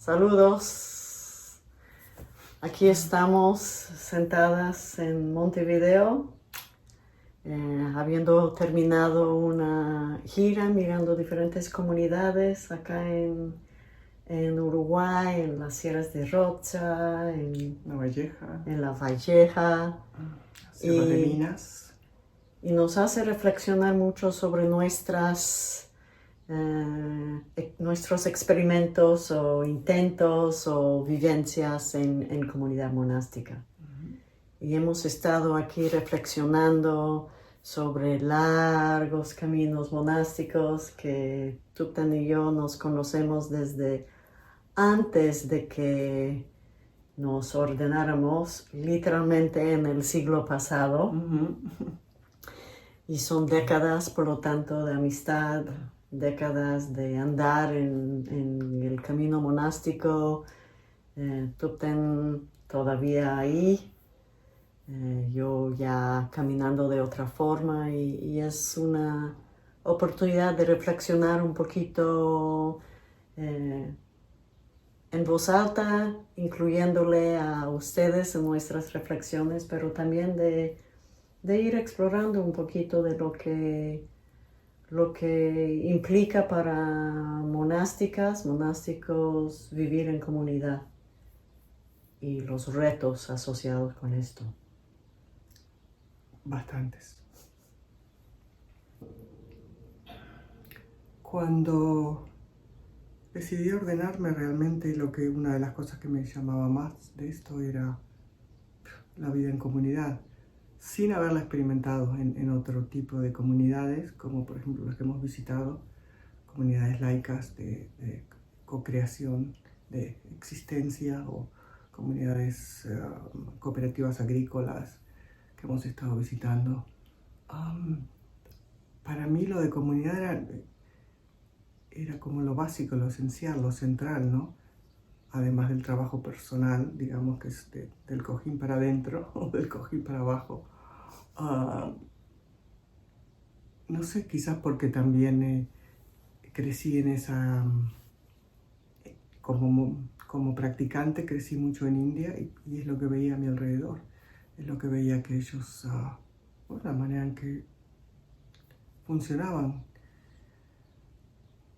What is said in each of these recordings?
Saludos. Aquí estamos sentadas en Montevideo, habiendo terminado una gira mirando diferentes comunidades acá en Uruguay, en las Sierras de Rocha, en La Valleja, Sierra de Minas. Y nos hace reflexionar mucho sobre nuestros experimentos o intentos o vivencias en comunidad monástica. Y hemos estado aquí reflexionando sobre largos caminos monásticos que Tupten y yo nos conocemos desde antes de que nos ordenáramos, literalmente en el siglo pasado. Y son décadas, por lo tanto, de amistad, décadas de andar en el camino monástico. Tupten todavía ahí, yo ya caminando de otra forma, y es una oportunidad de reflexionar un poquito en voz alta, incluyéndole a ustedes en nuestras reflexiones, pero también de ir explorando un poquito de lo que implica para monásticos vivir en comunidad y los retos asociados con esto. Bastantes. Cuando decidí ordenarme, realmente una de las cosas que me llamaba más de esto era la vida en comunidad, sin haberla experimentado en otro tipo de comunidades, como por ejemplo las que hemos visitado, comunidades laicas de co-creación, de existencia, o comunidades cooperativas agrícolas que hemos estado visitando. Para mí lo de comunidad era como lo básico, lo esencial, lo central, ¿no? Además del trabajo personal, digamos que es del cojín para adentro o del cojín para abajo. No sé, quizás porque también crecí en esa... Como practicante crecí mucho en India y es lo que veía a mi alrededor. Es lo que veía que ellos, la manera en que funcionaban.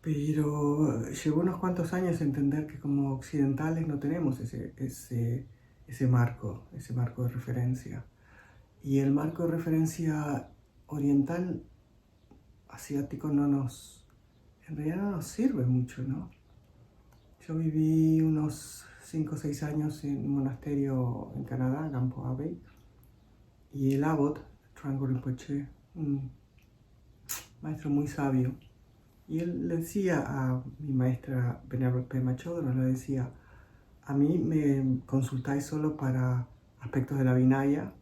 Pero llevó unos cuantos años a entender que como occidentales no tenemos ese marco de referencia. Y el marco de referencia oriental, asiático, en realidad no nos sirve mucho, ¿no? Yo viví unos 5 o 6 años en un monasterio en Canadá, Gampo Abbey, y el abbot, Trungpa Rinpoche, un maestro muy sabio, y él le decía a mi maestra Venerable Pema Chodron, le decía: a mí me consultáis solo para aspectos de la Vinaya.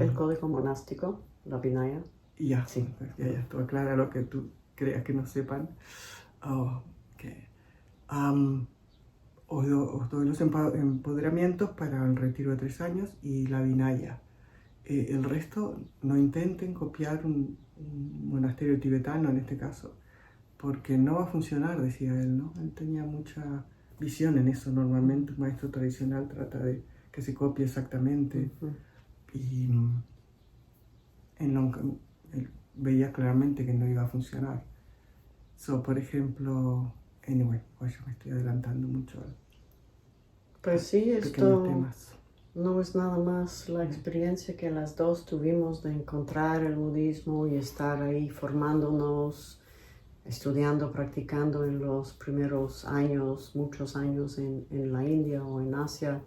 El código monástico, la Vinaya. Y ya, sí. Ya, tú aclara lo que tú creas que no sepan. Os doy los empoderamientos para el retiro de 3 años y la Vinaya. El resto, no intenten copiar un monasterio tibetano en este caso, porque no va a funcionar, decía él, ¿no? Él tenía mucha visión en eso. Normalmente un maestro tradicional trata de que se copie exactamente. Y él veía claramente que no iba a funcionar. Por ejemplo, anyway, pues yo me estoy adelantando mucho. Pues sí, esto temas. No es nada más la experiencia que las dos tuvimos de encontrar el budismo y estar ahí formándonos, estudiando, practicando en los primeros años, muchos años en la India o en Asia.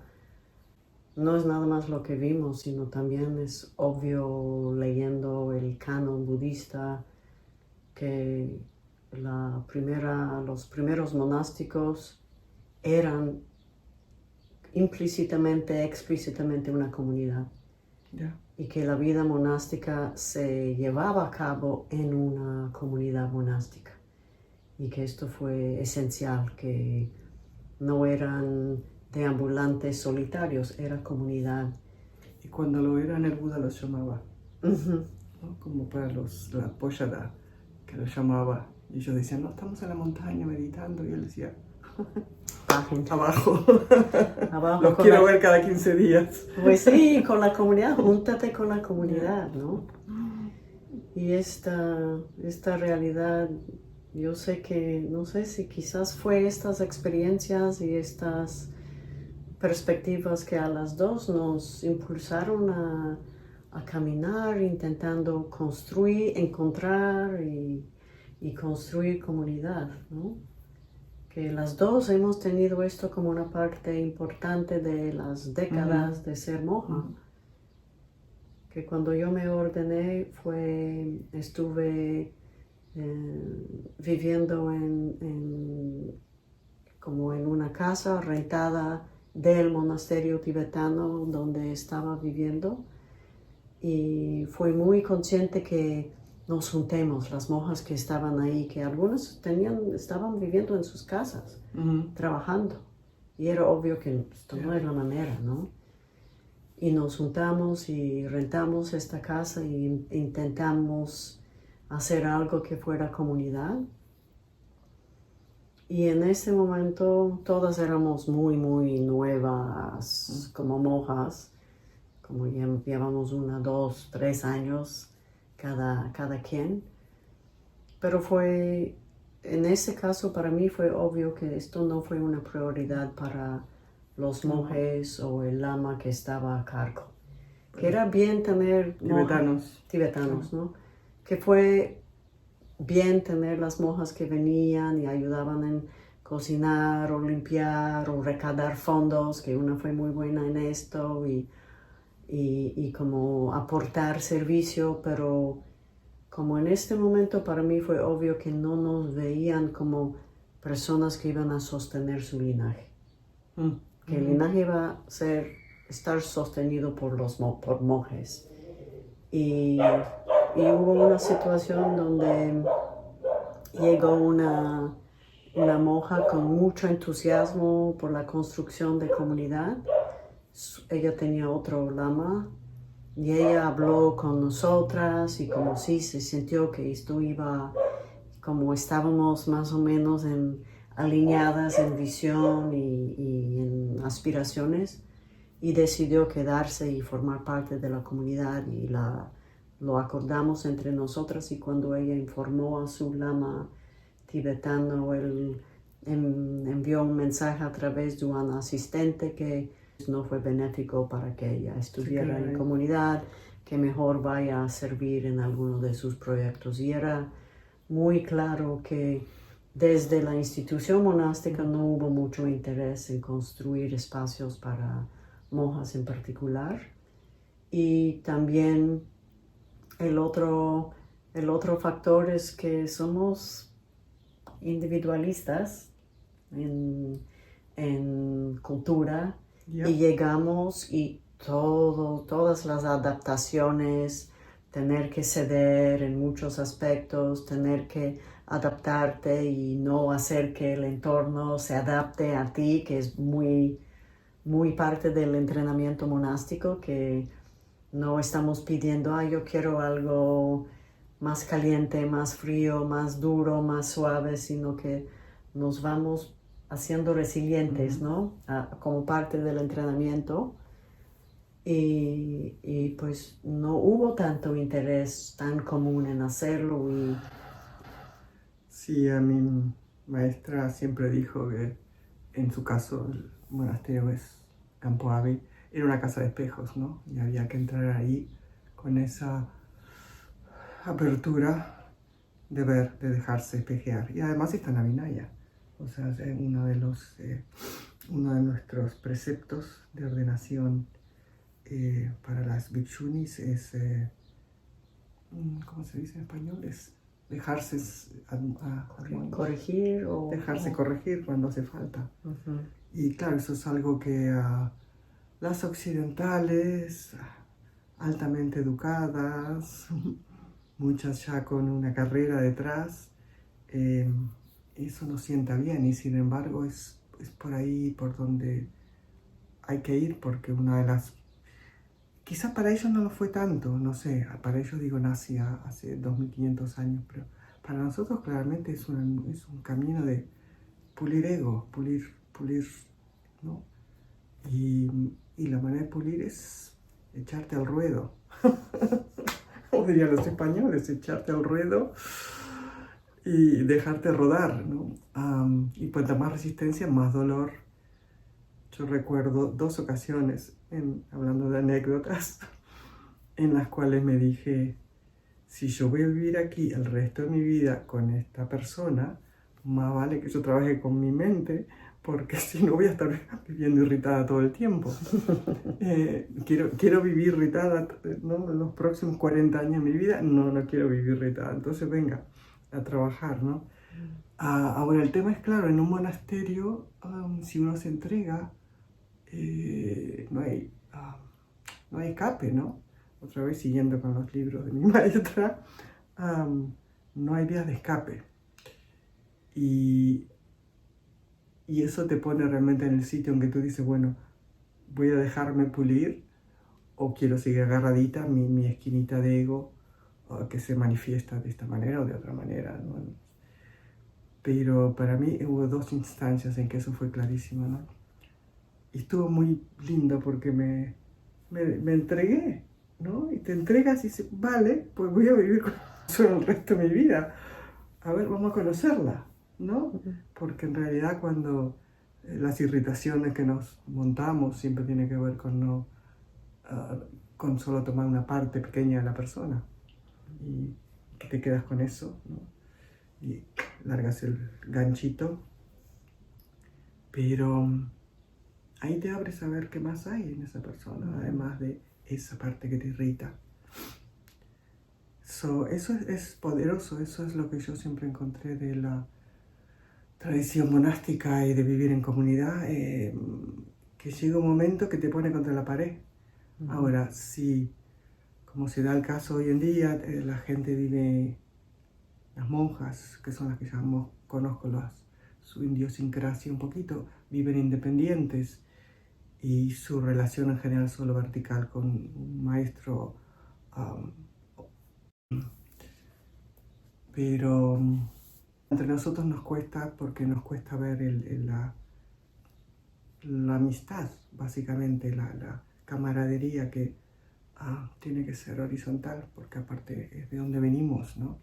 No es nada más lo que vimos, sino también es obvio leyendo el canon budista que los primeros monásticos eran implícitamente, explícitamente una comunidad. Yeah. Y que la vida monástica se llevaba a cabo en una comunidad monástica. Y que esto fue esencial, que no eran deambulantes solitarios, era comunidad. Y cuando lo eran, el Buda los llamaba. ¿No? Como para la Poyada, que los llamaba. Y ellos decían: no, estamos en la montaña meditando. Y él decía: bajen. Abajo. Abajo Los con quiero la- ver cada 15 días. Pues sí, con la comunidad, júntate con la comunidad, ¿no? Y esta realidad, yo sé que, no sé si quizás fue estas experiencias y estas perspectivas que a las dos nos impulsaron a caminar, intentando construir, encontrar y construir comunidad, ¿no? Que las dos hemos tenido esto como una parte importante de las décadas de ser monja. Que cuando yo me ordené estuve viviendo como en una casa rentada del monasterio tibetano donde estaba viviendo, y fui muy consciente que nos juntemos, las monjas que estaban ahí, que algunas estaban viviendo en sus casas, trabajando, y era obvio que esto no es la manera, ¿no? Y nos juntamos y rentamos esta casa y intentamos hacer algo que fuera comunidad. Y en ese momento todas éramos muy, muy nuevas como monjas, como llevamos 1, 2, 3 años cada quien. Pero en ese caso para mí fue obvio que esto no fue una prioridad para los monjes o el lama que estaba a cargo. Que era bien tener tibetanos, ¿no? Que fue bien tener las monjas que venían y ayudaban en cocinar o limpiar o recaudar fondos, que una fue muy buena en esto y como aportar servicio, pero como en este momento para mí fue obvio que no nos veían como personas que iban a sostener su linaje. Que el linaje iba a estar sostenido por monjes. Y hubo una situación donde llegó una monja con mucho entusiasmo por la construcción de comunidad. Ella tenía otro lama y ella habló con nosotras y como sí se sintió que esto iba, como estábamos más o menos alineadas en visión y en aspiraciones, y decidió quedarse y formar parte de la comunidad, y lo acordamos entre nosotras. Y cuando ella informó a su lama tibetano, él envió un mensaje a través de un asistente que no fue benéfico para que ella estuviera en comunidad, que mejor vaya a servir en alguno de sus proyectos. Y era muy claro que desde la institución monástica no hubo mucho interés en construir espacios para monjas en particular. Y también el otro factor es que somos individualistas en cultura, y llegamos y todas las adaptaciones, tener que ceder en muchos aspectos, tener que adaptarte y no hacer que el entorno se adapte a ti, que es muy, muy parte del entrenamiento monástico, que no estamos pidiendo, yo quiero algo más caliente, más frío, más duro, más suave, sino que nos vamos haciendo resilientes, ¿no? Como parte del entrenamiento. Y pues no hubo tanto interés tan común en hacerlo. Sí, a mi maestra siempre dijo que en su caso el monasterio es Campo Ave, era una casa de espejos, ¿no? Y había que entrar ahí con esa apertura de ver, de dejarse espejear. Y además está en la Vinaya. O sea, uno de nuestros preceptos de ordenación para las bhikshunis es, ¿cómo se dice en español? Es dejarse corregir o dejarse corregir cuando hace falta. Y claro, eso es algo que las occidentales, altamente educadas, muchas ya con una carrera detrás, eso no sienta bien, y sin embargo es por ahí por donde hay que ir, porque quizás para ellos no lo fue tanto, no sé, para ellos digo nací hace 2500 años, pero para nosotros claramente es un camino de pulir ego, pulir pulir, ¿no? Y la manera de pulir es echarte al ruedo. Como dirían los españoles, echarte al ruedo y dejarte rodar, ¿no? Y cuanta más resistencia, más dolor. Yo recuerdo 2 ocasiones, hablando de anécdotas, en las cuales me dije, si yo voy a vivir aquí el resto de mi vida con esta persona, más vale que yo trabaje con mi mente, porque si no voy a estar viviendo irritada todo el tiempo. Quiero vivir irritada, ¿no? En los próximos 40 años de mi vida, no quiero vivir irritada. Entonces venga a trabajar, ¿no? Ahora el tema es claro, en un monasterio, si uno se entrega, no hay escape, ¿no? Otra vez siguiendo con los libros de mi maestra, no hay vías de escape. Y eso te pone realmente en el sitio en que tú dices, bueno, voy a dejarme pulir o quiero seguir agarradita mi esquinita de ego que se manifiesta de esta manera o de otra manera, ¿no? Pero para mí hubo 2 instancias en que eso fue clarísimo, ¿no? Y estuvo muy lindo porque me entregué, ¿no? Y te entregas y dices, vale, pues voy a vivir con eso el resto de mi vida. A ver, vamos a conocerla, ¿no? Porque en realidad cuando las irritaciones que nos montamos siempre tiene que ver con con solo tomar una parte pequeña de la persona y que te quedas con eso, ¿no? Y largas el ganchito, pero ahí te abres a ver qué más hay en esa persona, además de esa parte que te irrita. Eso es poderoso, eso es lo que yo siempre encontré de la tradición monástica y de vivir en comunidad, que llega un momento que te pone contra la pared. Ahora, si, como se da el caso hoy en día, la gente vive, las monjas, que son las que conozco su idiosincrasia un poquito, viven independientes y su relación en general es solo vertical con un maestro, pero entre nosotros nos cuesta porque nos cuesta ver la amistad, básicamente, la camaradería que tiene que ser horizontal, porque aparte es de donde venimos, ¿no?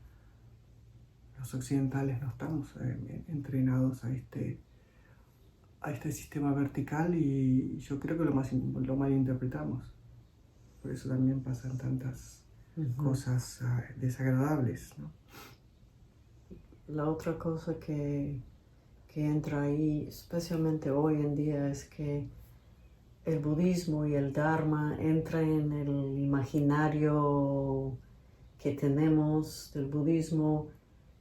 Los occidentales no estamos entrenados a este sistema vertical y yo creo que lo malinterpretamos. Por eso también pasan tantas cosas desagradables, ¿no? La otra cosa que entra ahí, especialmente hoy en día, es que el budismo y el dharma entran en el imaginario que tenemos del budismo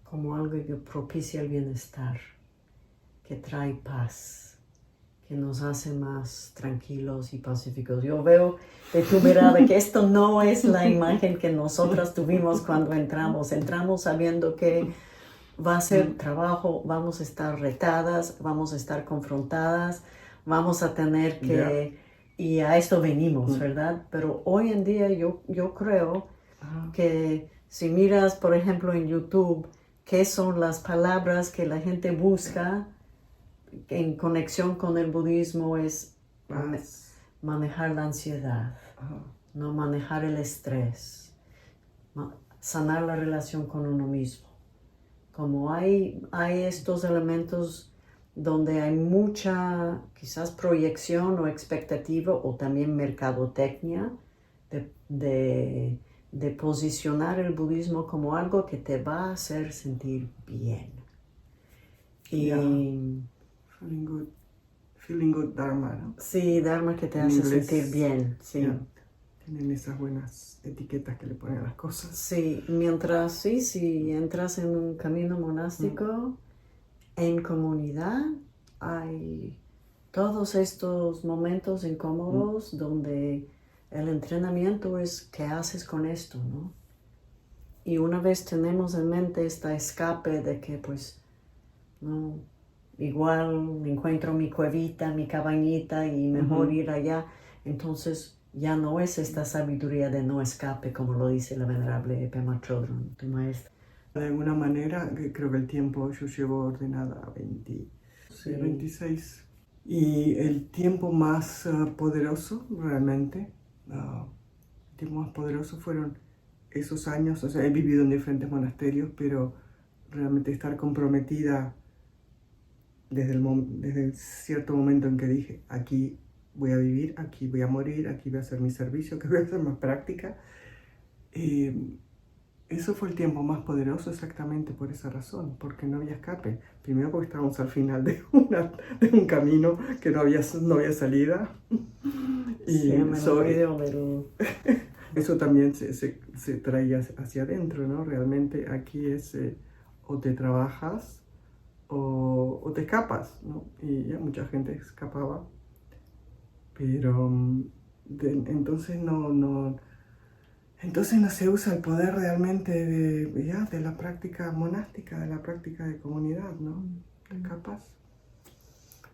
como algo que propicia el bienestar, que trae paz, que nos hace más tranquilos y pacíficos. Yo veo de tu mirada que esto no es la imagen que nosotras tuvimos cuando entramos. Entramos sabiendo que va a ser trabajo, vamos a estar retadas, vamos a estar confrontadas, vamos a tener que... Y a esto venimos, ¿verdad? Pero hoy en día yo creo que si miras, por ejemplo, en YouTube, qué son las palabras que la gente busca en conexión con el budismo, es manejar la ansiedad, no manejar el estrés, sanar la relación con uno mismo. Como hay estos elementos donde hay mucha quizás proyección o expectativa o también mercadotecnia de posicionar el budismo como algo que te va a hacer sentir bien. Y feeling good Dharma, ¿no? Sí, Dharma que te hace sentir bien, sí. Yeah. Tienen esas buenas etiquetas que le ponen a las cosas. Sí, mientras si entras en un camino monástico, en comunidad, hay todos estos momentos incómodos donde el entrenamiento es qué haces con esto, ¿no? Y una vez tenemos en mente este escape de que pues, no, igual encuentro mi cuevita, mi cabañita y mejor ir allá, entonces ya no es esta sabiduría de no escape, como lo dice la venerable Pema Chodron, tu maestra. De alguna manera, creo que el tiempo yo llevo ordenada a 26 Y el tiempo más poderoso, realmente, el tiempo más poderoso fueron esos años. O sea, he vivido en diferentes monasterios, pero realmente estar comprometida desde cierto momento en que dije, aquí voy a vivir, aquí voy a morir, aquí voy a hacer mi servicio, que voy a hacer más práctica. Eso fue el tiempo más poderoso exactamente por esa razón, porque no había escape. Primero porque estábamos al final de un camino que no había salida. Y sí, eso también se traía hacia adentro, ¿no? Realmente aquí es o te trabajas o te escapas, ¿no? Y ya mucha gente escapaba, pero entonces entonces no se usa el poder realmente de la práctica monástica, de la práctica de comunidad, ¿no? ¿Te escapas?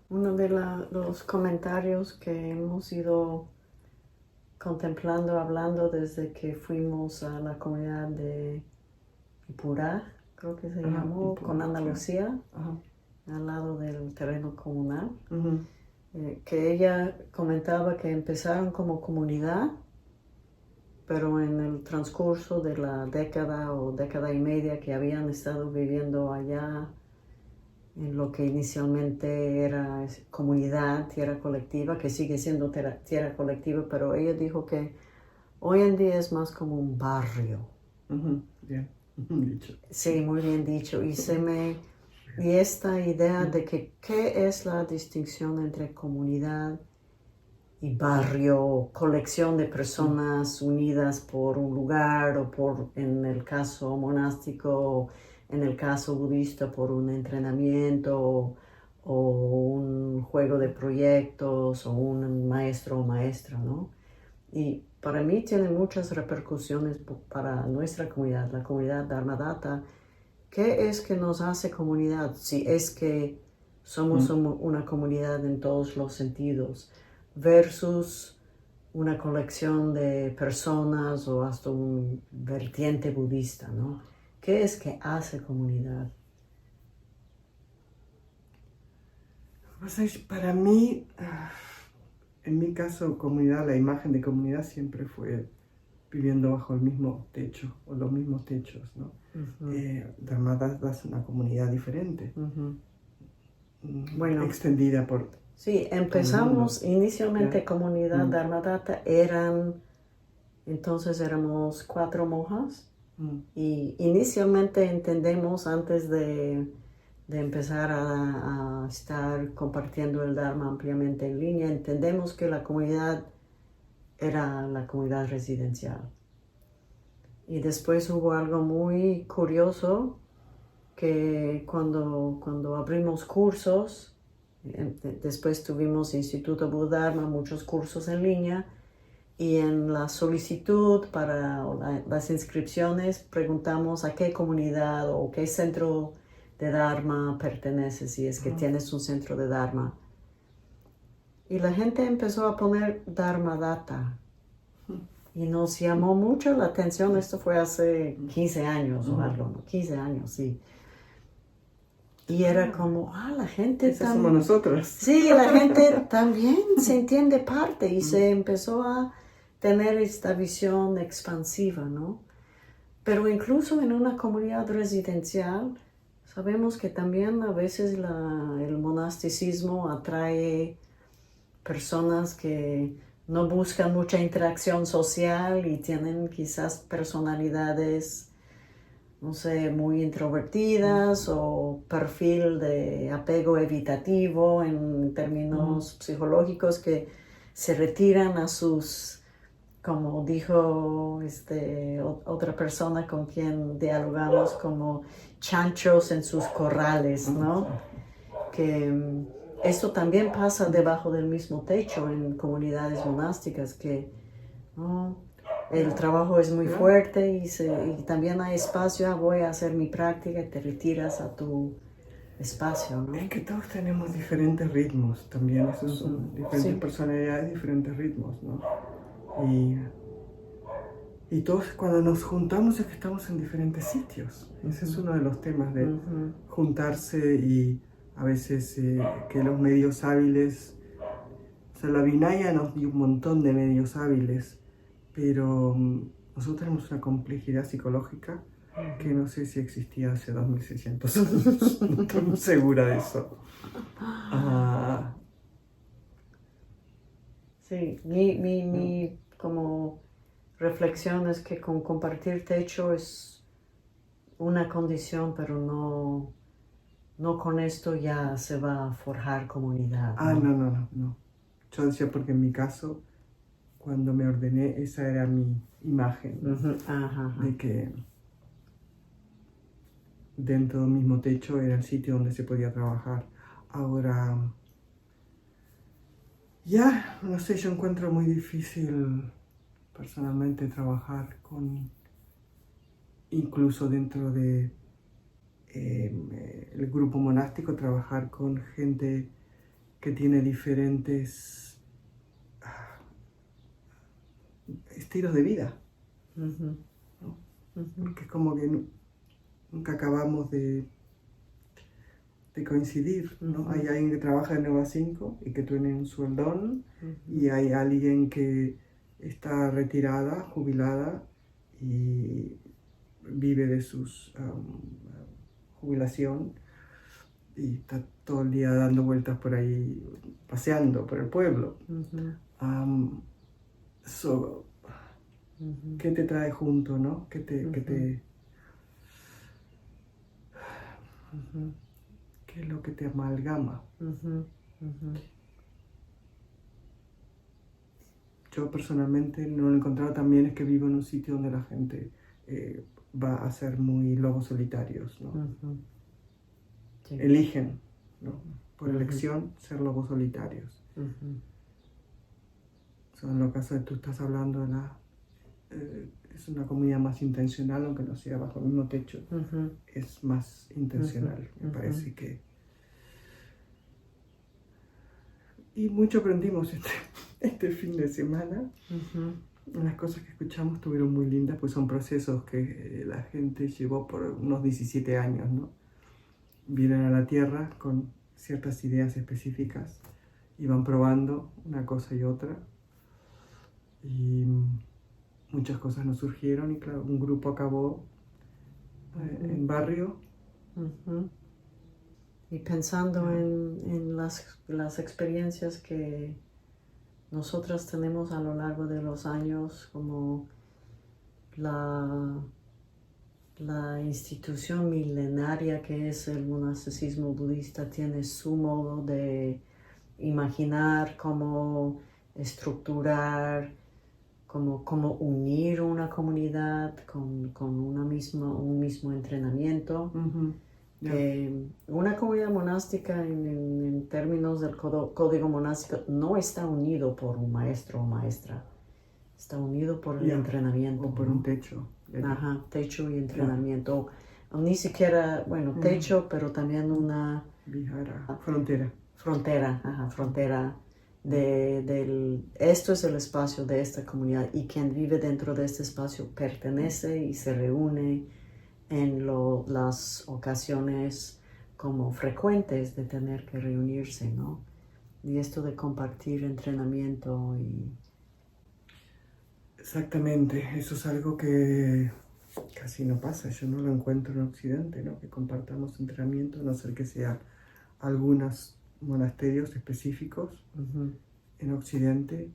Uno de los comentarios que hemos ido contemplando, hablando desde que fuimos a la comunidad de Ipurá, creo que se llamó, Ipurá, con Ana Lucía, ajá. al lado del terreno comunal, Uh-huh. que ella comentaba que empezaron como comunidad, pero en el transcurso de la década o década y media que habían estado viviendo allá, en lo que inicialmente era comunidad, tierra colectiva, que sigue siendo tierra colectiva, pero ella dijo que hoy en día es más como un barrio. Uh-huh. Bien, dicho. Sí, muy bien dicho. Y esta idea de que qué es la distinción entre comunidad y barrio, colección de personas unidas por un lugar o por, en el caso monástico, en el caso budista, por un entrenamiento o un juego de proyectos o un maestro o maestra, ¿no? Y para mí tiene muchas repercusiones para nuestra comunidad, la comunidad Dharmadhata. ¿Qué es que nos hace comunidad? Si es que somos una comunidad en todos los sentidos, versus una colección de personas o hasta un vertiente budista, ¿no? ¿Qué es que hace comunidad? Pues para mí, en mi caso, comunidad, la imagen de comunidad siempre fue viviendo bajo el mismo techo o los mismos techos, ¿no? Uh-huh. Dharmadhata es una comunidad diferente, bueno, extendida por... Sí, empezamos inicialmente comunidad Dharmadhata, entonces éramos 4 monjas y inicialmente entendemos antes de empezar a estar compartiendo el Dharma ampliamente en línea, entendemos que la comunidad era la comunidad residencial. Y después hubo algo muy curioso que cuando abrimos cursos, después tuvimos Instituto Buddharma, muchos cursos en línea, y en la solicitud para las inscripciones preguntamos a qué comunidad o qué centro de Dharma perteneces, si es que tienes un centro de Dharma. Y la gente empezó a poner Dharmadhata. Y nos llamó mucho la atención, esto fue hace 15 años o algo, ¿no? 15 años, sí. Y era como, la gente Esas somos nosotros. Sí, la gente también se entiende parte y se empezó a tener esta visión expansiva, ¿no? Pero incluso en una comunidad residencial, sabemos que también a veces el monasticismo atrae personas que no buscan mucha interacción social y tienen quizás personalidades, no sé, muy introvertidas o perfil de apego evitativo en términos psicológicos, que se retiran a sus, como dijo otra persona con quien dialogamos, como chanchos en sus corrales, ¿no? Que esto también pasa debajo del mismo techo en comunidades monásticas, que el trabajo es muy fuerte y también hay espacio, voy a hacer mi práctica y te retiras a tu espacio, ¿no? Es que todos tenemos diferentes ritmos también, esos son diferentes personalidades, diferentes ritmos, ¿no? Y todos cuando nos juntamos es que estamos en diferentes sitios. Ese es uno de los temas de juntarse y A veces que los medios hábiles, o sea, la Vinaya nos dio un montón de medios hábiles, pero nosotros tenemos una complejidad psicológica que no sé si existía hace 2600 años, no estoy muy segura de eso. Sí, mi como reflexión es que con compartir techo es una condición, pero no con esto ya se va a forjar comunidad. No. Yo decía porque en mi caso, cuando me ordené, esa era mi imagen, de que dentro del mismo techo era el sitio donde se podía trabajar. Ahora, ya, no sé, yo encuentro muy difícil personalmente trabajar con, incluso dentro de el grupo monástico, trabajar con gente que tiene diferentes estilos de vida, ¿no? Porque es como que nunca acabamos de coincidir, ¿no? Hay alguien que trabaja en Nueva 5 y que tiene un sueldón, y hay alguien que está retirada, jubilada, y vive de sus jubilación y está todo el día dando vueltas por ahí, paseando por el pueblo. ¿Qué te trae junto, no? ¿Qué es lo que te amalgama? Yo personalmente no lo he encontrado. También es que vivo en un sitio donde la gente va a ser muy lobos solitarios, ¿no? Sí. Eligen, ¿no? Por elección, ser lobos solitarios. En lo caso de tú estás hablando de es una comunidad más intencional, aunque no sea bajo el mismo techo, es más intencional, me parece que... Y mucho aprendimos este fin de semana. Las cosas que escuchamos estuvieron muy lindas, pues son procesos que la gente llevó por unos 17 años, ¿no? Vienen a la tierra con ciertas ideas específicas y van probando una cosa y otra. Y muchas cosas nos surgieron y claro, un grupo acabó en barrio. Y pensando en las experiencias que nosotras tenemos a lo largo de los años, como la institución milenaria que es el monasticismo budista tiene su modo de imaginar cómo estructurar, cómo unir una comunidad con un mismo entrenamiento. Una comunidad monástica en términos del código monástico no está unido por un maestro o maestra, está unido por el entrenamiento. O por un techo. Techo y entrenamiento. O ni siquiera, techo, pero también una... Vihara. Frontera. Esto es el espacio de esta comunidad y quien vive dentro de este espacio pertenece y se reúne en las ocasiones como frecuentes de tener que reunirse, ¿no? Y esto de compartir entrenamiento y... Exactamente, eso es algo que casi no pasa, yo no lo encuentro en Occidente, ¿no? Que compartamos entrenamiento, a no ser que sea algunos monasterios específicos en Occidente,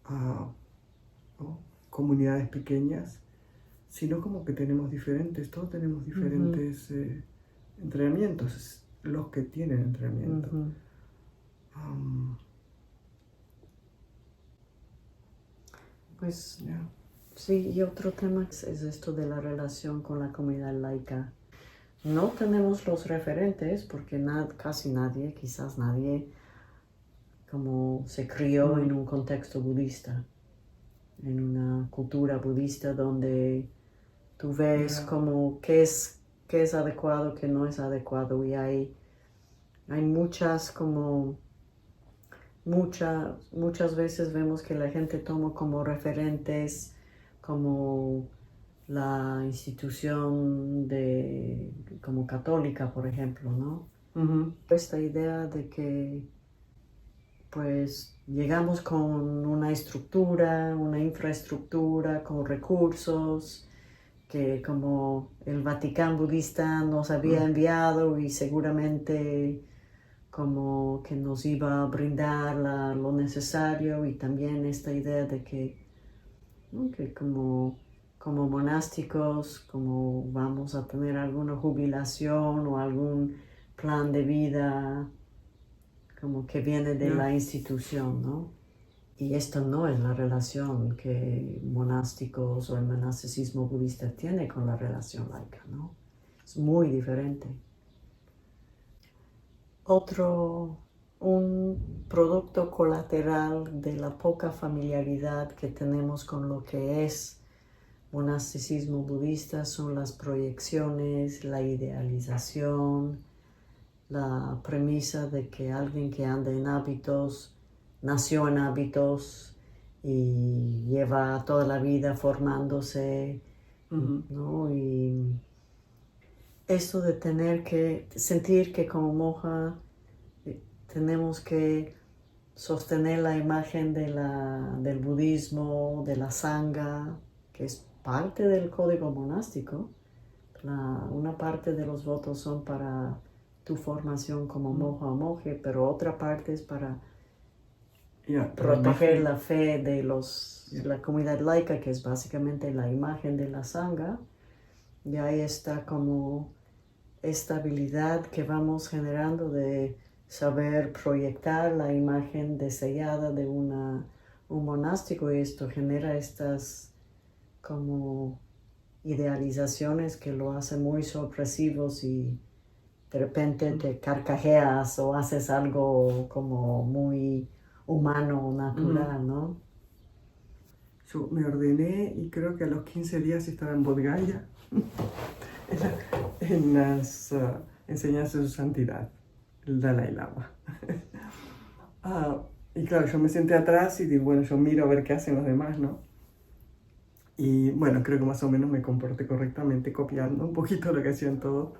¿no? Comunidades pequeñas, sino como que tenemos todos tenemos diferentes entrenamientos, los que tienen entrenamiento. Pues sí, y otro tema es esto de la relación con la comunidad laica. No tenemos los referentes porque casi nadie, quizás nadie, como se crió en un contexto budista, en una cultura budista donde tú ves como qué es adecuado, qué no es adecuado, y hay muchas veces vemos que la gente toma como referentes como la institución como católica, por ejemplo, ¿no? Esta idea de que pues llegamos con una estructura, una infraestructura, con recursos que como el Vaticano budista nos había enviado y seguramente como que nos iba a brindar lo necesario, y también esta idea de que, ¿no?, que como monásticos, como vamos a tener alguna jubilación o algún plan de vida como que viene de la institución, ¿no? Y esto no es la relación que monásticos o el monasticismo budista tiene con la relación laica, ¿no? Es muy diferente. Un producto colateral de la poca familiaridad que tenemos con lo que es monasticismo budista son las proyecciones, la idealización, la premisa de que alguien que anda en hábitos nació en hábitos y lleva toda la vida formándose, ¿no? Y esto de tener que sentir que como monja tenemos que sostener la imagen del budismo, de la sangha, que es parte del código monástico. Una parte de los votos son para tu formación como monja o monje, pero otra parte es para proteger la fe de la comunidad laica, que es básicamente la imagen de la sangha. Y ahí está como esta habilidad que vamos generando de saber proyectar la imagen deseada de un monástico, y esto genera estas como idealizaciones que lo hacen muy sorpresivos, y de repente te carcajeas o haces algo como muy humano, natural, ¿no? Yo me ordené y creo que a los 15 días estaba en Bodh Gaya, en las enseñanzas de su santidad, el Dalai Lama. Y claro, yo me senté atrás y digo, bueno, yo miro a ver qué hacen los demás, ¿no? Y bueno, creo que más o menos me comporté correctamente, copiando un poquito lo que hacían todos.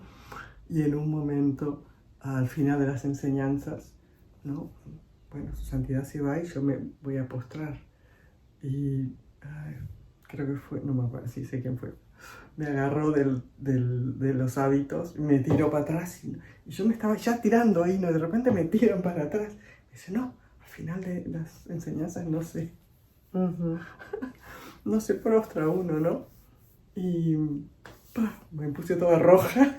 Y en un momento, al final de las enseñanzas, ¿no?, bueno, su santidad se va y yo me voy a postrar. Y creo que fue, no me acuerdo, sí sé quién fue. Me agarró de los hábitos, me tiró para atrás y yo me estaba ya tirando ahí, ¿no? De repente me tiran para atrás. Y dice, no, al final de las enseñanzas no se prostra uno, ¿no? Y me puse toda roja.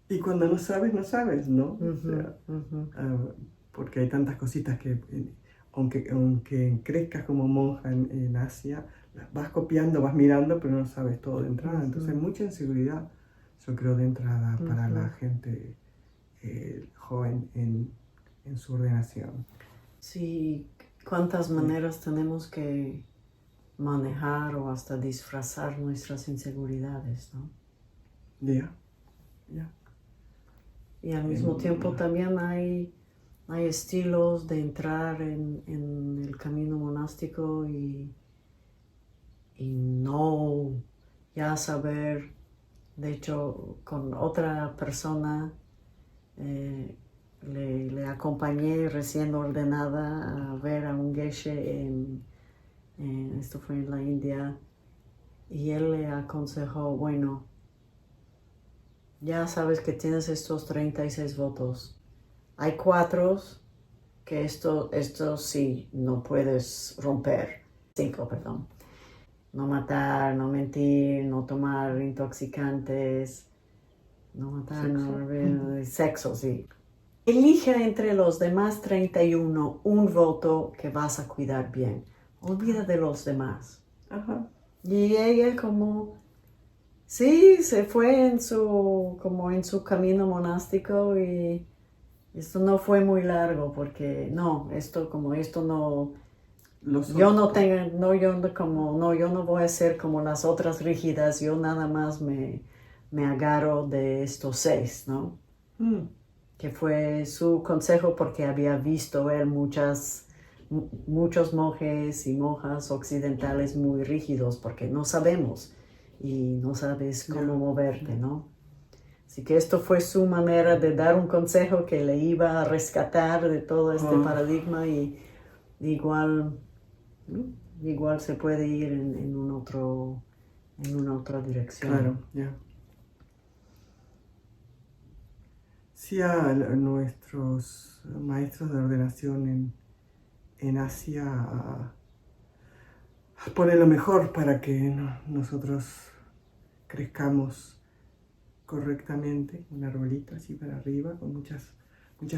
Y cuando no sabes, no sabes, ¿no? O sea, porque hay tantas cositas que, aunque crezcas como monja en Asia, vas copiando, vas mirando, pero no sabes todo de entrada. Entonces hay mucha inseguridad, yo creo, de entrada para la gente joven en su ordenación. Sí, cuántas maneras tenemos que manejar o hasta disfrazar nuestras inseguridades, ¿no? Ya. Y al mismo tiempo también hay estilos de entrar en el camino monástico y no ya saber. De hecho, con otra persona le acompañé recién ordenada a ver a un geshe esto fue en la India, y él le aconsejó, bueno, ya sabes que tienes estos 36 votos. Hay 4 que esto sí no puedes romper. 5, perdón. No matar, no mentir, no tomar intoxicantes, no matar, sexo, sí. Elija entre los demás 31 un voto que vas a cuidar bien. Olvida de los demás. Y ella como, sí, se fue en su camino monástico, y esto no fue muy largo porque esto no, yo no voy a ser como las otras rígidas, yo nada más me agarro de estos 6, ¿no? Que fue su consejo porque había visto él muchos monjes y monjas occidentales muy rígidos, porque no sabemos y no sabes cómo moverte, ¿no? Así que esto fue su manera de dar un consejo que le iba a rescatar de todo este paradigma y igual, ¿no? Igual se puede ir en una otra dirección. Claro, ya. Sí, a nuestros maestros de ordenación en Asia ponen lo mejor para que nosotros crezcamos correctamente, un arbolito así para arriba, con muchas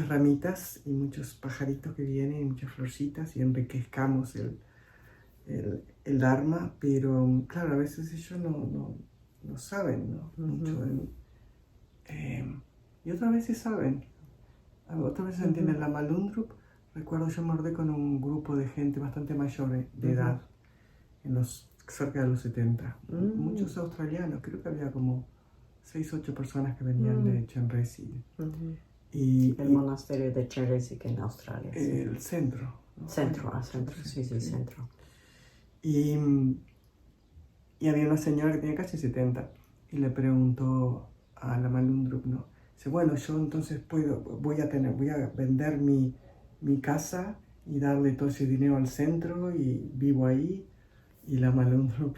ramitas y muchos pajaritos que vienen y muchas florcitas y enriquezcamos el Dharma, pero claro, a veces ellos no saben, ¿no? Mucho. Y otras veces saben, otras veces entienden. La Malundrup, recuerdo yo me ordené con un grupo de gente bastante mayor de edad, cerca de los 70, muchos australianos, creo que había como 6-8 personas que venían de Chenrezig. El monasterio de Chenrezig en Australia. El centro. ¿No? Centro, sí, centro. Y había una señora que tenía casi 70 y le preguntó a la Malundrup, ¿no? Dice, bueno, yo entonces voy a vender mi casa y darle todo ese dinero al centro y vivo ahí. Y la Malundrup,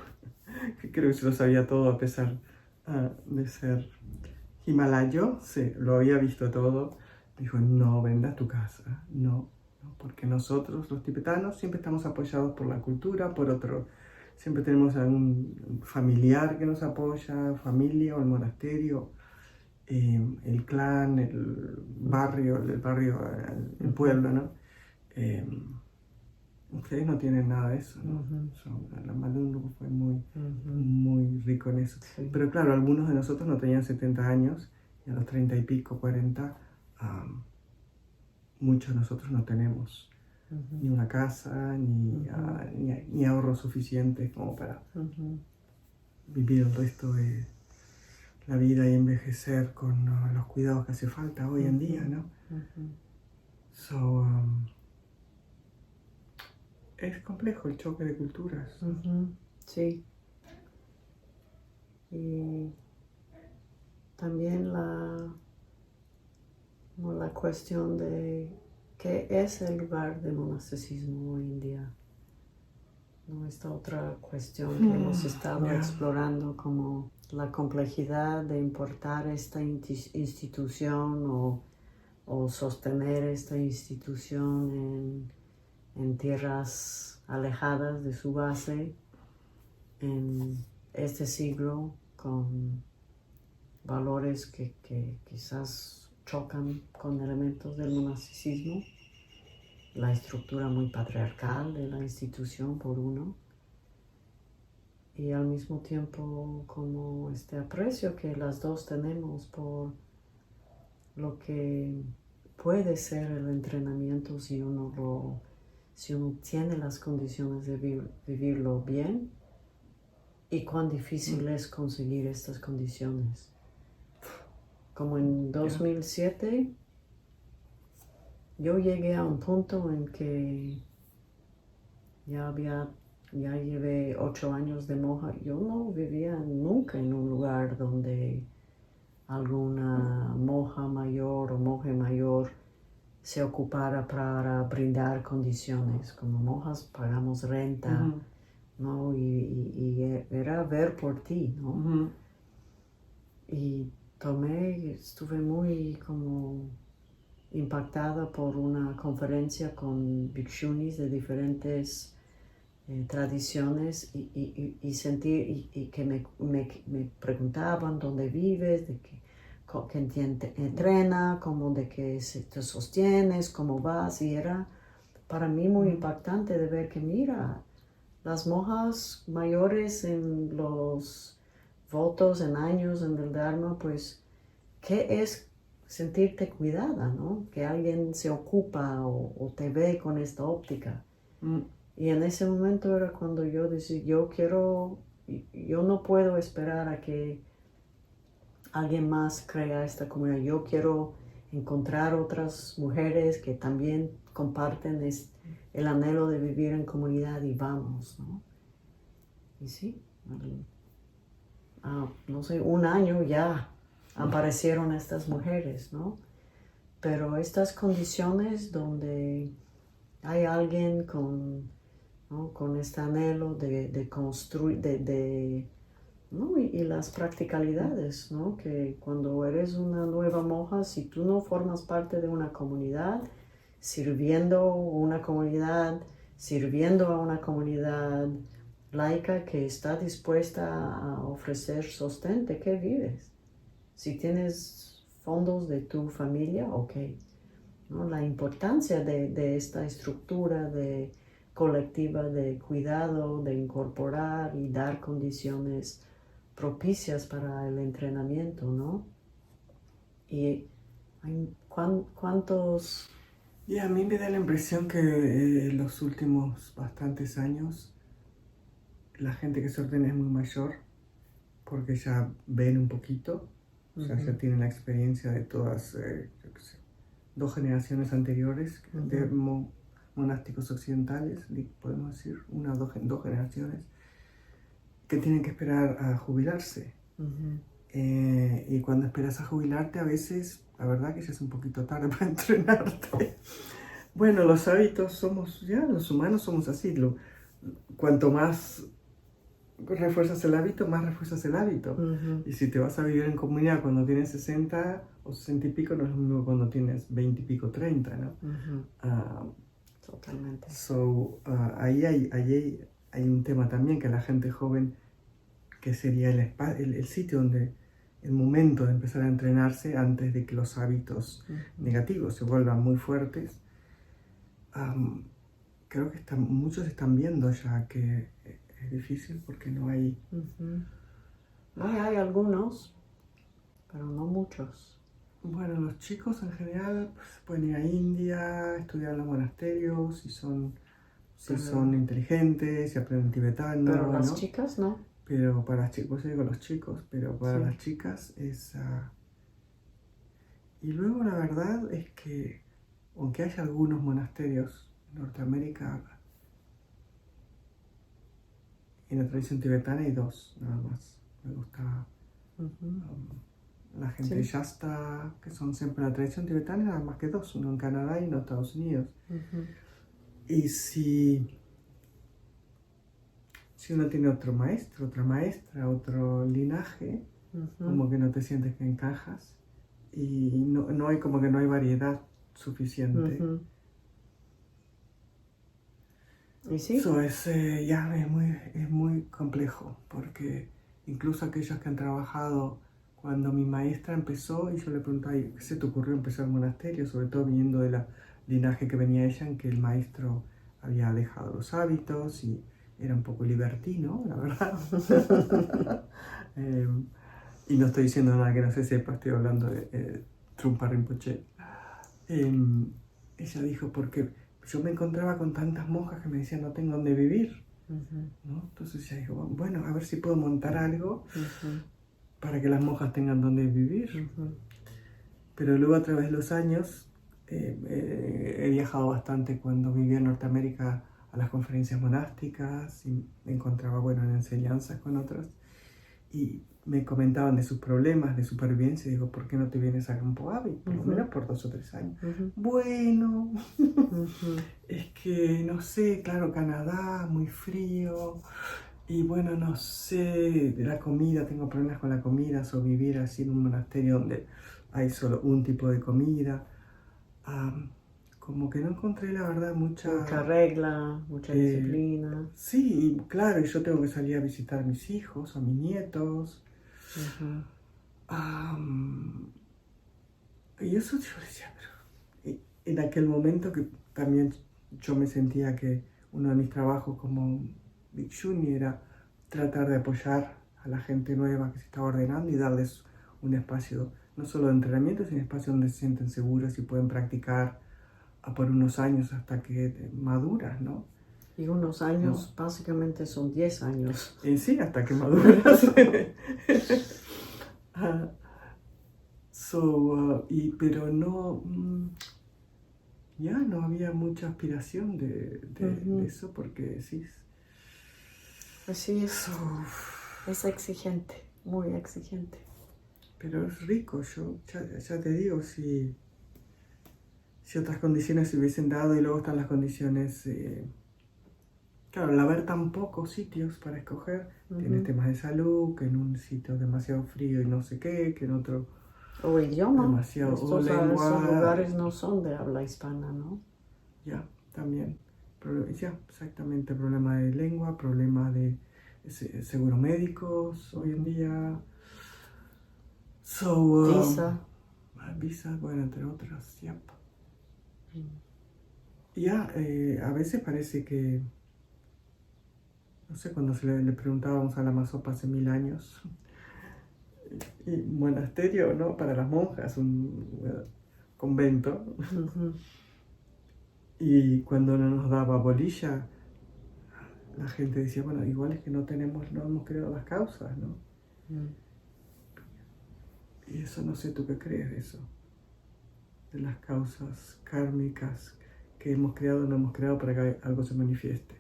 que creo que se lo sabía todo a pesar de ser himalayo, lo había visto todo, dijo, no vendas tu casa, no, porque nosotros los tibetanos siempre estamos apoyados por la cultura, siempre tenemos algún familiar que nos apoya, familia o el monasterio, el clan, el barrio, el pueblo, ¿no? Ustedes no tienen nada de eso, ¿no? La Malundrup fue muy rico en eso. Sí. Pero claro, algunos de nosotros no tenían 70 años y a los 30 y pico, 40, muchos de nosotros no tenemos ni una casa, ni ahorros suficientes como para vivir el resto de la vida y envejecer con los cuidados que hace falta hoy en día, ¿no? Es complejo el choque de culturas. Sí. Y también la cuestión de qué es el lugar de monasticismo hoy en día. ¿No? Esta otra cuestión que hemos estado explorando, como la complejidad de importar esta institución o sostener esta institución en tierras alejadas de su base en este siglo, con valores que quizás chocan con elementos del monasticismo, la estructura muy patriarcal de la institución por uno, y al mismo tiempo como este aprecio que las dos tenemos por lo que puede ser el entrenamiento si uno tiene las condiciones de vivirlo bien, y cuán difícil es conseguir estas condiciones. Como en 2007, yo llegué a un punto en que ya llevé 8 años de monja. Yo no vivía nunca en un lugar donde alguna monja mayor o monje mayor se ocupara para brindar condiciones. Como monjas pagamos renta, ¿no? Y era ver por ti, ¿no? Y estuve muy como impactada por una conferencia con bhikshunis de diferentes tradiciones y sentí y que me preguntaban dónde vives, de quién te entrena, cómo de que te sostienes, cómo vas, y era para mí muy impactante de ver que mira, las monjas mayores en los votos, en años, en el Dharma, pues, ¿qué es sentirte cuidada, ¿no? Que alguien se ocupa o te ve con esta óptica. Y en ese momento era cuando yo decía, yo no puedo esperar a que alguien más crea esta comunidad. Yo quiero encontrar otras mujeres que también comparten el anhelo de vivir en comunidad y vamos, ¿no? Y sí, no sé, un año ya aparecieron estas mujeres, ¿no? Pero estas condiciones donde hay alguien ¿no? con este anhelo de construir, ¿no? Y las practicalidades, ¿no? Que cuando eres una nueva monja, si tú no formas parte de una comunidad, sirviendo a una comunidad laica que está dispuesta a ofrecer sostén, ¿de qué vives? Si tienes fondos de tu familia, ok. ¿No? La importancia de esta estructura colectiva de cuidado, de incorporar y dar condiciones propicias para el entrenamiento, ¿no? Y ¿cuántos? Y a mí me da la impresión que en los últimos bastantes años la gente que se ordena es muy mayor porque ya ven un poquito, o sea, ya tienen la experiencia de todas, yo qué sé, 2 generaciones anteriores de monásticos occidentales, podemos decir, 1 o 2 generaciones, que tienen que esperar a jubilarse. Y cuando esperas a jubilarte, a veces, la verdad que ya es un poquito tarde para entrenarte. Bueno, los hábitos los humanos somos así. Cuanto más refuerzas el hábito, más refuerzas el hábito. Y si te vas a vivir en comunidad cuando tienes 60 o 60 y pico, no es lo mismo cuando tienes 20 y pico, 30, ¿no? Totalmente. Ahí hay un tema también, que la gente joven, que sería el sitio donde, el momento de empezar a entrenarse antes de que los hábitos negativos se vuelvan muy fuertes. Creo que muchos están viendo ya que es difícil porque no hay... Hay algunos, pero no muchos. Bueno, los chicos en general pues, pueden ir a India, estudiar en los monasterios, si son inteligentes, si aprenden tibetano. Pero las chicas no. Pero para las chicas, yo digo los chicos, pero para las chicas es... Y luego la verdad es que, aunque haya algunos monasterios en Norteamérica, en la tradición tibetana hay 2, nada más. Me gusta la gente de Shasta, que son siempre la tradición tibetana, nada más que 2, uno en Canadá y uno en Estados Unidos. Y si uno tiene otro maestro, otra maestra, otro linaje, como que no te sientes que encajas y no hay como que no hay variedad suficiente. ¿Y sí? Eso es muy complejo, porque incluso aquellos que han trabajado cuando mi maestra empezó, y yo le preguntaba, ¿qué se te ocurrió empezar el monasterio? Sobre todo viniendo del linaje que venía ella, en que el maestro había dejado los hábitos y era un poco libertino, la verdad. Y no estoy diciendo nada que no se sepa, estoy hablando de Trungpa Rinpoche. Ella dijo, porque yo me encontraba con tantas monjas que me decían, no tengo dónde vivir. ¿No? Entonces ella dijo, bueno, a ver si puedo montar algo para que las monjas tengan dónde vivir. Pero luego a través de los años he viajado bastante cuando vivía en Norteamérica a las conferencias monásticas y me encontraba, bueno, en enseñanzas con otras y me comentaban de sus problemas de supervivencia y digo, ¿por qué no te vienes a Campo Avi? Por lo menos por 2 o 3 años. Bueno, es que no sé, claro, Canadá, muy frío y bueno, no sé, la comida, tengo problemas con la comida, o vivir así en un monasterio donde hay solo un tipo de comida. Como que no encontré la verdad mucha regla, mucha disciplina. Sí, claro, y yo tengo que salir a visitar a mis hijos, a mis nietos. Y eso yo decía, pero en aquel momento que también yo me sentía que uno de mis trabajos como Bhikshuni era tratar de apoyar a la gente nueva que se estaba ordenando y darles un espacio, no solo de entrenamiento, sino un espacio donde se sienten seguros y pueden practicar por unos años hasta que maduras, ¿no? Y unos años básicamente son 10 años. Sí, hasta que maduras. Pero no, ya no había mucha aspiración de eso porque sí. Así es. Es exigente, muy exigente. Pero es rico, yo ya te digo, si otras condiciones se hubiesen dado y luego están las condiciones, claro, al haber tan pocos sitios para escoger, tienes temas de salud, que en un sitio demasiado frío y no sé qué, que en otro O idioma. demasiado, o Esos lengua. lugares no son de habla hispana, ¿no? Ya, también. Ya, exactamente, problema de lengua, problema de seguro médicos hoy en día. Visa. Visa, bueno, entre otras, ya. Ya, a veces parece que, no sé, cuando le preguntábamos a la Masopa hace 1000 años, y monasterio, ¿no? Para las monjas, un convento. Y cuando no nos daba bolilla, la gente decía, bueno, igual es que no hemos creado las causas, ¿no? Y eso no sé tú qué crees de eso, de las causas kármicas que hemos creado o no hemos creado para que algo se manifieste.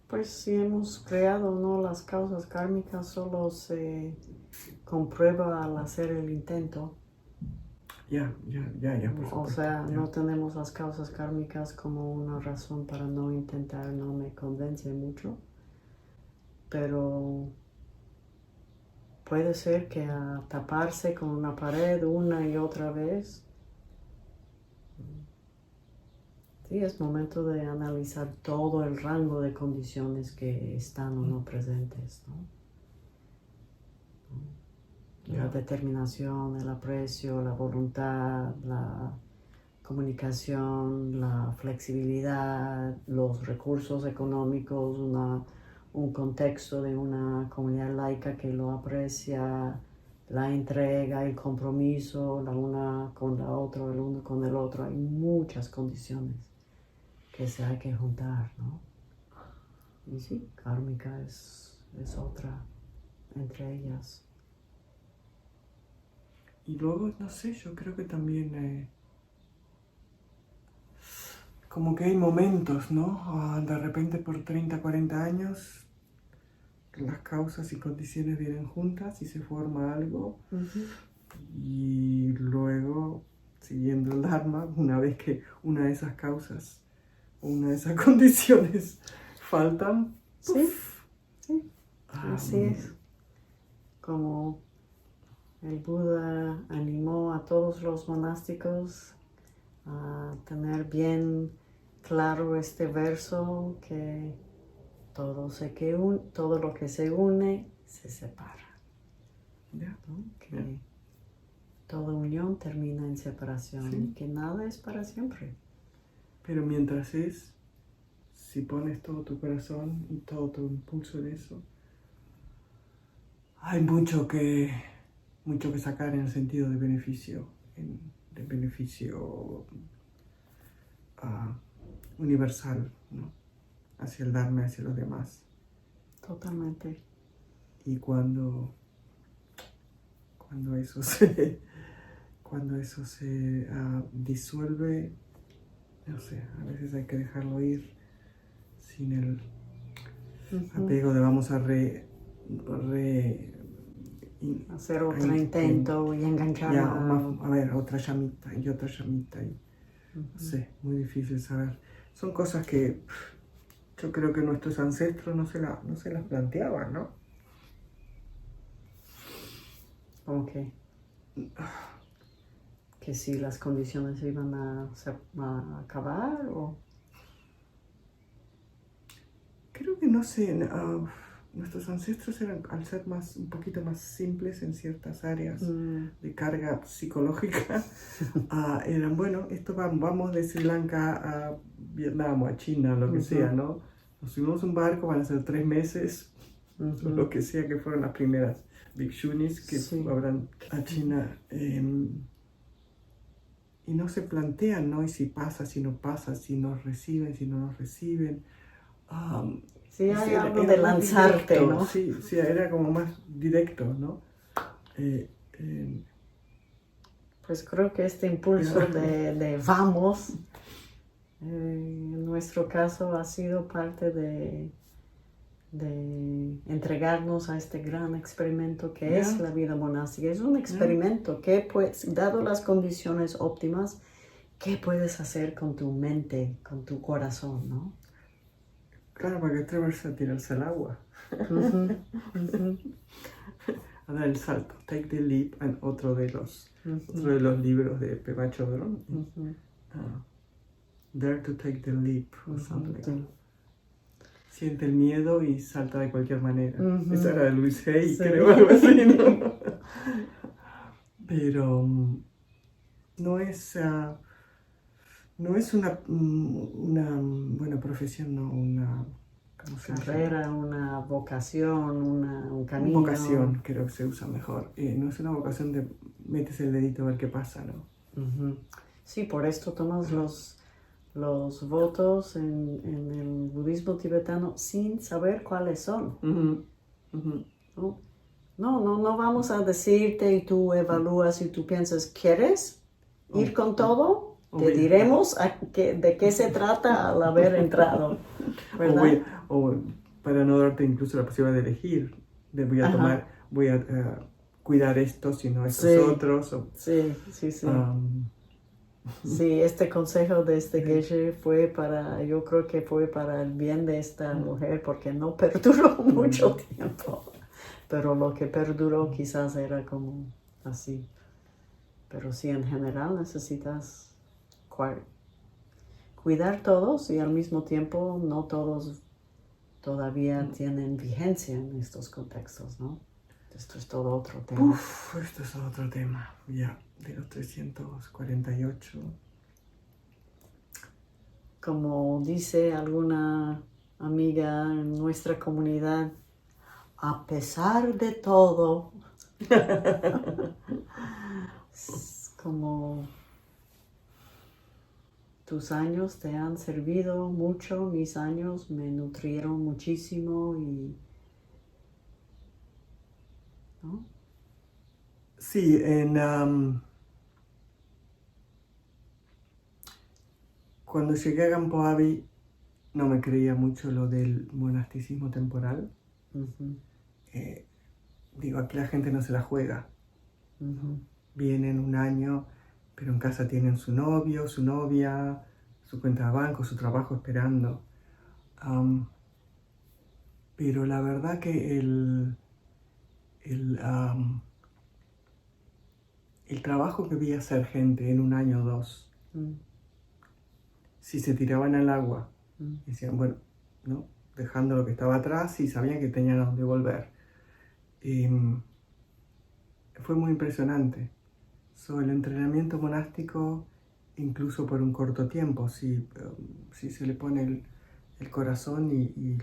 Pues si hemos creado o no las causas kármicas, solo se comprueba al hacer el intento. Ya, por supuesto. O sea, no tenemos las causas kármicas como una razón para no intentar, no me convence mucho. Pero puede ser que a taparse con una pared una y otra vez, sí, es momento de analizar todo el rango de condiciones que están o no presentes, ¿no? La determinación, el aprecio, la voluntad, la comunicación, la flexibilidad, los recursos económicos, un contexto de una comunidad laica que lo aprecia, la entrega, el compromiso, la una con la otra, el uno con el otro. Hay muchas condiciones que se hay que juntar, ¿no? Y sí, kármica es otra entre ellas. Y luego, no sé, yo creo que también como que hay momentos, ¿no? De repente por 30, 40 años las causas y condiciones vienen juntas y se forma algo. Y luego, siguiendo el Dharma, una vez que una de esas causas o una de esas condiciones faltan, sí, así es. Como el Buda animó a todos los monásticos a tener bien claro este verso que todo lo que se une se separa. ¿No? Que toda unión termina en separación y que nada es para siempre. Pero mientras si pones todo tu corazón y todo tu impulso en eso, hay mucho que sacar en el sentido de beneficio, universal, ¿no? Hacia el Dharma, hacia los demás. Totalmente. Y cuando eso se disuelve, no sé, a veces hay que dejarlo ir sin el apego de vamos a hacer otro intento y enganchar a ver, otra llamita y otra llamita. Y, no sé, muy difícil saber. Son cosas que yo creo que nuestros ancestros no se las planteaban, ¿no? Ok. Que si las condiciones se iban a acabar o... Creo que no sé, nuestros ancestros eran, al ser un poquito más simples en ciertas áreas de carga psicológica, eran, bueno, vamos de Sri Lanka a Vietnam o a China, lo que sea, ¿no? Nos subimos un barco, van a ser 3 meses, lo que sea que fueron las primeras bhikshunis que habrán a China. Y no se plantean, ¿no? Y si pasa, si no pasa, si nos reciben, si no nos reciben. Sí, hay algo de lanzarte, directo, ¿no? Sí, era como más directo, ¿no? Pues creo que este impulso de vamos, en nuestro caso ha sido parte de de entregarnos a este gran experimento que es Ya. la vida monástica. Es un experimento que, pues, dado las condiciones óptimas, ¿qué puedes hacer con tu mente, con tu corazón, no? Claro, para que atreverse a tirarse al agua. Ujú, ujú, A dar el salto. Take the leap, otro de ujú, los libros de Pema Chodron. ujú, Dare to take the leap, o ujú, something. sí. Siente el miedo y salta de cualquier manera. Ujú. Esa era de Luis Hay, Sí. creo, algo así, ¿no? Pero no es una buena profesión, no una ¿cómo se llama? Carrera, una vocación, un camino. Vocación, creo que se usa mejor. No es una vocación de metes el dedito a ver qué pasa, ¿no? Ujú. Sí, por esto tomas los votos en el budismo tibetano sin saber cuáles son. Ujú, ujú. No vamos a decirte y tú evalúas y tú piensas, ¿quieres ir con todo? Te Obvio. diremos de qué se trata al haber entrado, ¿verdad? O para no darte incluso la posibilidad de elegir, Ajá. voy a cuidar estos y no estos Sí. otros. Sí. Sí, este consejo de este geshe yo creo que fue para el bien de esta mujer porque no perduró mucho tiempo. Pero lo que perduró quizás era como así. Pero sí, en general necesitas cuidar todos y al mismo tiempo no todos todavía tienen vigencia en estos contextos, ¿no? Esto es todo otro tema. Esto es otro tema, ya, de los 348. Como dice alguna amiga en nuestra comunidad, a pesar de todo, es como tus años te han servido mucho, mis años me nutrieron muchísimo y... ¿no? Sí, cuando llegué a Gampo Avi no me creía mucho lo del monasticismo temporal. Ujú, Digo, aquí la gente no se la juega. ujú, Vienen un año, pero en casa tienen su novio, su novia, su cuenta de banco, su trabajo esperando. Pero la verdad que el trabajo que vi hacer gente en un año o dos, mm, si se tiraban al agua, mm, decían, bueno, ¿no? Dejando lo que estaba atrás y sabían que tenían a dónde volver. Fue muy impresionante. El entrenamiento monástico, incluso por un corto tiempo, si se le pone el corazón y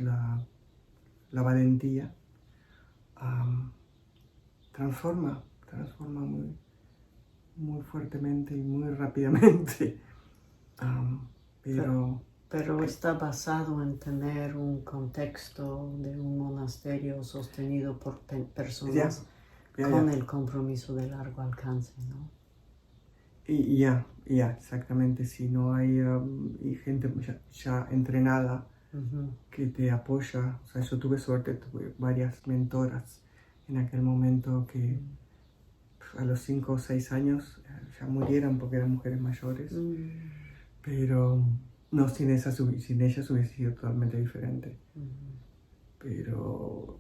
la valentía, transforma muy, muy fuertemente y muy rápidamente. Pero está basado en tener un contexto de un monasterio sostenido por personas con el compromiso de largo alcance, ¿no? Y exactamente. Si no hay gente ya entrenada que te apoya, o sea, yo tuve suerte, tuve varias mentoras en aquel momento que a los 5 o 6 años ya murieron porque eran mujeres mayores, pero no, sin ellas hubiese sido totalmente diferente. Pero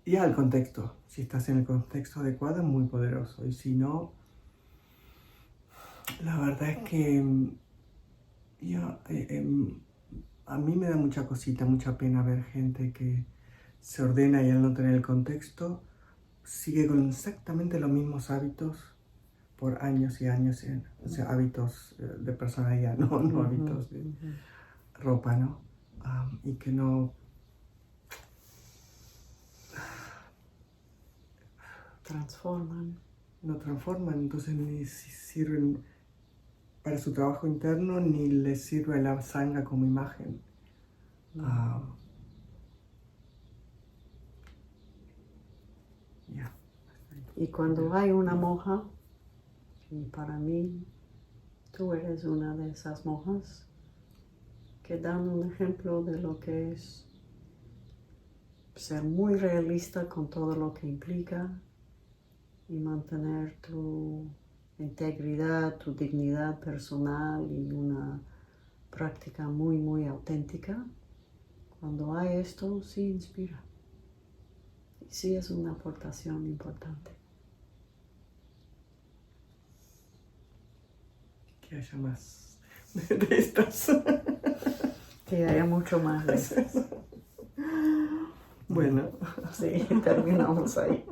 ya el contexto, si estás en el contexto adecuado es muy poderoso, y si no, la verdad es que a mí me da mucha cosita, mucha pena ver gente que se ordena y al no tener el contexto sigue con exactamente los mismos hábitos por años y años, o sea, hábitos de personalidad, no hábitos de ropa, ¿no? Y que no transforman. No transforman, entonces ni sirven para su trabajo interno, ni les sirve la sangha como imagen. Y cuando hay una monja, y para mí tú eres una de esas monjas que dan un ejemplo de lo que es ser muy realista con todo lo que implica y mantener tu integridad, tu dignidad personal y una práctica muy, muy auténtica. Cuando hay esto, sí inspira. Y sí es una aportación importante. Que haya más de estas. Que haya mucho más de estas. Bueno. Sí, terminamos ahí.